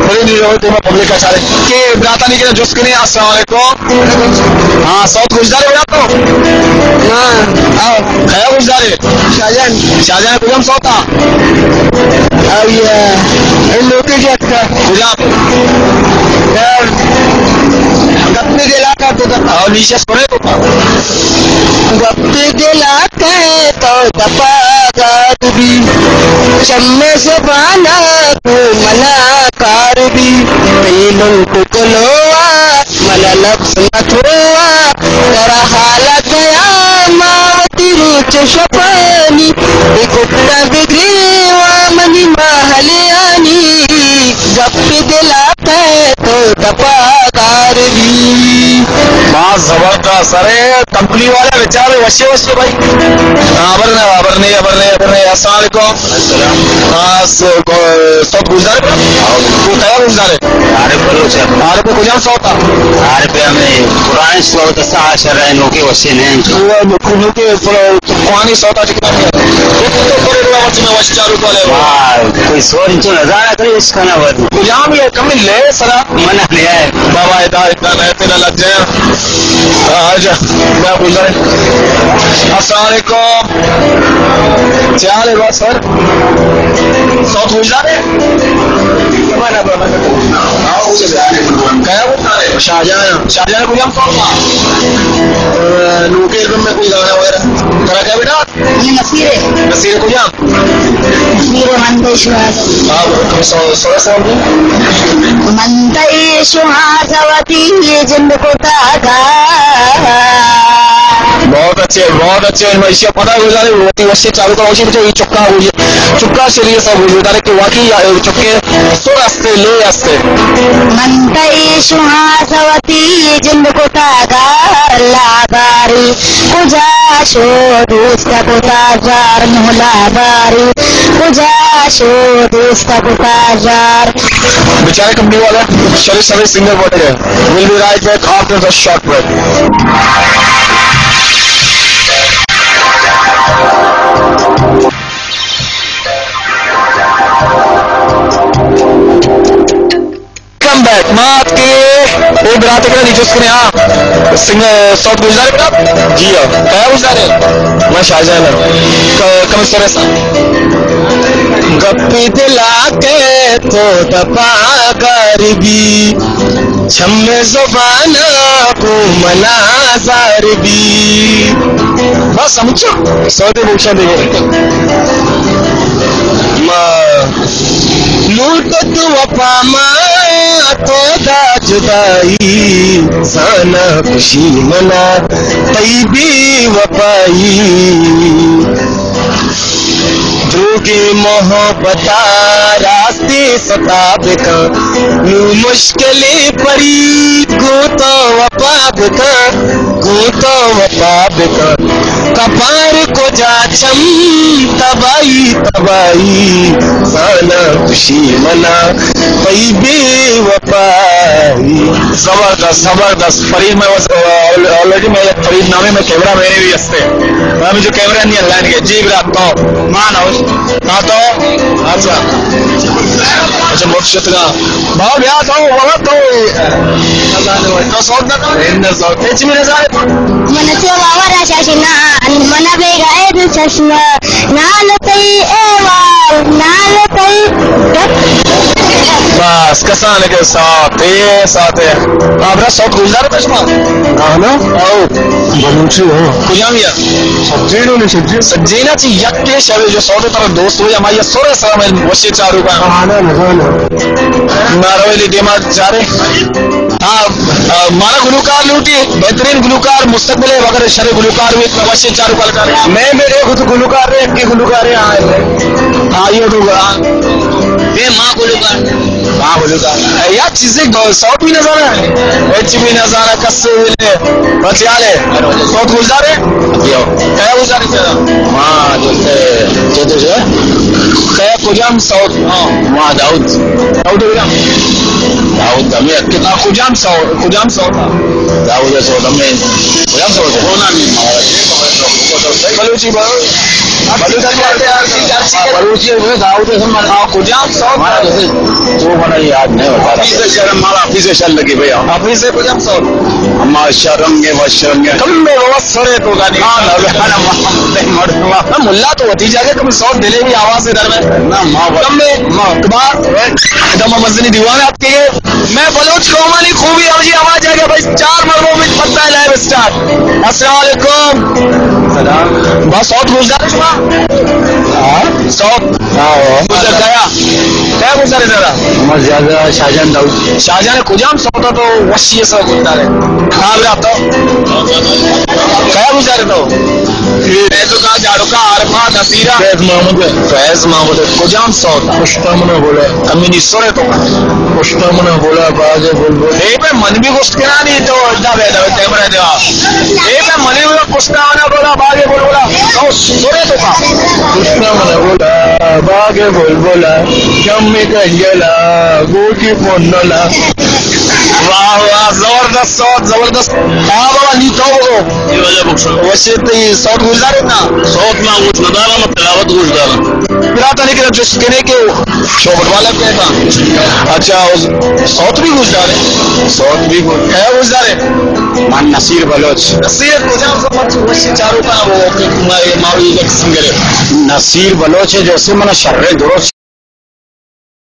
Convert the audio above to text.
Public का सारे के बराता नहीं जो उसके लिए अस्सलाम वालेकुम। हाँ सौत गुजदारे बना तो हाँ खया गुजदारे शाहजहां गुजम सौता अब ये लोके के अच्छा गुजरात गप्पे दिला का तो और नीचे सुने तो गप्पे दिला के तो दपा भी चम्मे से बाना को मना कार भी तीनों को कोलोआ मला लफ्स मथुआ तेरा हालत गया मावती रुच शपानी गुप्ता बिग्रीवा मनी महलियानी गप्पे दिला के तो दपा कार भी मां जबरदस्त। अरे कंपनी वाले बेचारे वशे वशे भाई अबर नहीं अस्सलाम वालेकुम। सब गुजदारे क्या गुजदारे आरे पे गुजाम सौता आरे पे हमें पुराने सौता साशर है नोके वशे ने नोके पुरानी सौता कितना है तो बड़े बड़ा वश में वश चालू वाले वाह कोई सौ इंच नजारा करे इसका ना वद गुजाम ये कम ले सरा मना ले है बाबा इतना नहीं तेरा लग जाए आजा क्या गुजरे अस्सलाम वालेकुम क्या है बात सर सौत गुजदारे शाहजहां गुलाम सौता नूके एल्बम में कोई गाना वगैरह करा क्या बेटा ये नसीर गुलाम मंदे सुहासवती ये जिंद को तागा बहुत अच्छे मनुष्य पता गुजारे होती वैसे चालू का वैसे मुझे चुक्का शरीर सब गुजारे कि वाकई चुक्के सो रास्ते ले रास्ते मंतई सुहासवती जिंद को तागा लाबारी कुजा शो दोस्त को ताजार लाबारी कुजा शो दोस्त को ताजार बेचारे कंपनी वाला शरीर सभी सिंगल बोले will be right back after the short break. Back मात के वो बराते के नीचे उसके यहाँ सिंगर सौत गुजदारे बेटा जी हाँ क्या गुजदारे मैं शाहजहां कम सरे सा गप्पी दिला के तो दपा गरीबी छम्मे जुबाना को मना जारबी बस समझो सौदे भूषण लूट तू वफा तो दा जुदाई साना खुशी मना तैबी वफाई ध्रुगी मोहब्बता रास्ते सताब का नू मुश्किलें परी को वफाब का कपार को जा छम तबाई साना खुशी मना तैबे वफाई। जबरदस्त फरीद में ऑलरेडी मैं फरीद नामे में कैमरा मैंने भी हंसते मैं जो कैमरा नहीं अल्लाह ने जी रात तो मान आओ ना तो अच्छा मुख्यत का भाव ब्याह था वहाँ तो सौद ना इन सौद तेज में नज़ारे मन से वावरा शाशिना मन बेगा ऐड शाशिना नालतई एवाल नालतई बस कसान के साथ है आपरा सौत गुजदार चश्मा हाँ ना आओ बलूची हो कुजामिया सज्जी ना ची यक्के शवे जो सौदे तरह दोस्त हो या माया सोरे सलाम है वशी चारू का हाँ नारोली दिमाग चारे हाँ मारा गुलूकार लूटी बेहतरीन गुलूकार मुस्तकबिल वगैरह शरे गुलूकार हुए वशी चारू कलकार मैं मेरे खुद गुलूकार रे के गुलूकार हाँ ये तो माँ गुलूकार यार चीजें सौत भी नजारा है एच भी नजारा कस्से हुए बचियाले सौत गुजदारे क्या गुजदारे हाँ जो क्या कुजाम सौत हाँ दाऊद दाऊद हमें कितना खुजाम सौ था दाऊद सौ हमें खुजाम सौ था होना नहीं बलूची बलूची दाऊद खुजाम सौ वो बड़ा याद नहीं होता शर्म माला हाफिज शर लगी भैया हाफिज से खुजाम सौ अम्मा शरंगे वशरंगे कम में वसरे तो गानी मुल्ला तो होती जाके कम सौ दिले भी आवाज इधर में ना माँ कम में अखबार एकदम मजनी दीवान आपके मैं बलोच कौमानी खूबी अब जी आवाज आ गया भाई 4 मरबों में पता है लाइव स्टार्ट अस्सलाम वालेकुम सलाम बस सौत गुजर शुमा सौत गुजर गया क्या गुजर है जरा ज्यादा शाहजहां दाऊद शाहजहां खुजाम सौता तो वशी सब गुजर है हाँ बेटा तो क्या गुजर तो तो कहा झाड़ू का आरफा नसीरा फैज महमूद खुजाम सौता पुष्टमना बोला अमीनी सोरे तो पुष्टमना बोला बाजे बुलबुल ए पे मन भी कुछ करा नहीं तो जा बेटा कैमरा देवा ए पे मन भी पुष्टमना बोला बागे बुलबुला तो सोरे तो का पुष्टमना बोला बागे बुलबुला कम्मी कंजला गोटी पोन्नला वाह वाह जबरदस्त सौत जबरदस्त हाँ बाबा नी तो ये वाला बुक्स वैसे तो ये सौत गुजर है ना सौत में कुछ नदारा में तिलावत गुजर पिराता नहीं कि जो कहने के शोबत वाला कहता अच्छा सौत भी गुजर है सौत भी है गुजर है मान नसीर बलोच नसीर खुजाम सब वैसे चारों का वो मावी का सिंगर है नसीर बलोच है जैसे मैंने शर्रे दुरुस्त